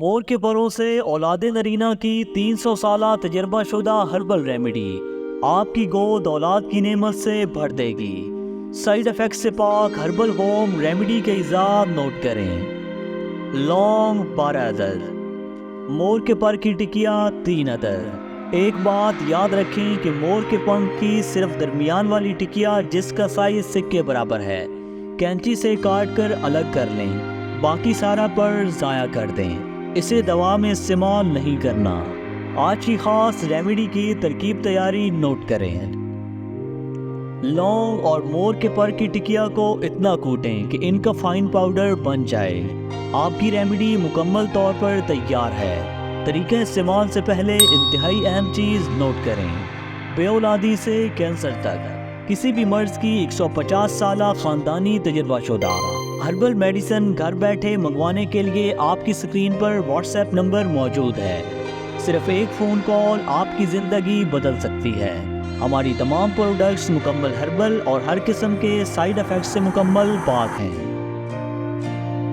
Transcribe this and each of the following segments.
مور کے پروں سے اولاد نرینہ کی 300 سالہ تجربہ شدہ ہربل ریمیڈی آپ کی گود اولاد کی نعمت سے بھر دے گی۔ سائیڈ ایفیکٹ سے پاک ہربل ہوم ریمیڈی کے اجزاء نوٹ کریں۔ لونگ 12 عدد، مور کے پر کی ٹکیا 3 عدد۔ ایک بات یاد رکھیں کہ مور کے پنکھ کی صرف درمیان والی ٹکیا جس کا سائز سکے برابر ہے کینچی سے کاٹ کر الگ کر لیں، باقی سارا پر ضائع کر دیں، اسے دوا میں استعمال نہیں کرنا۔ آج کی خاص ریمیڈی کی ترکیب تیاری نوٹ کریں۔ لونگ اور مور کے پر کی ٹکیا کو اتنا کوٹیں کہ ان کا فائن پاؤڈر بن جائے۔ آپ کی ریمیڈی مکمل طور پر تیار ہے۔ طریقہ استعمال سے پہلے انتہائی اہم چیز نوٹ کریں۔ بے اولادی سے کینسر تک کسی بھی مرض کی 150 سالہ خاندانی تجربہ شدہ ہربل میڈیسن گھر بیٹھے منگوانے کے لیے آپ کی سکرین پر واٹس ایپ نمبر موجود ہے۔ صرف ایک فون کال آپ کی زندگی بدل سکتی ہے۔ ہماری تمام پروڈکٹس مکمل ہربل اور ہر قسم کے سائیڈ ایفیکٹ سے مکمل پاک ہیں۔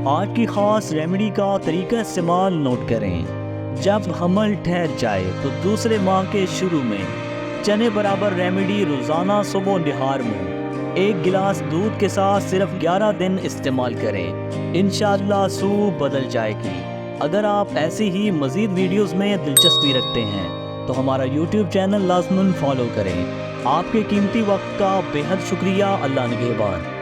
آج کی خاص ریمیڈی کا طریقہ استعمال نوٹ کریں۔ جب حمل ٹھہر جائے تو دوسرے ماہ کے شروع میں چنے برابر ریمیڈی روزانہ صبح و نہار میں 1 گلاس دودھ کے ساتھ صرف 11 دن استعمال کریں، انشاءاللہ سو بدل جائے گی۔ اگر آپ ایسی ہی مزید ویڈیوز میں دلچسپی رکھتے ہیں تو ہمارا یوٹیوب چینل لازماً فالو کریں۔ آپ کے قیمتی وقت کا بے حد شکریہ۔ اللہ نگہبان۔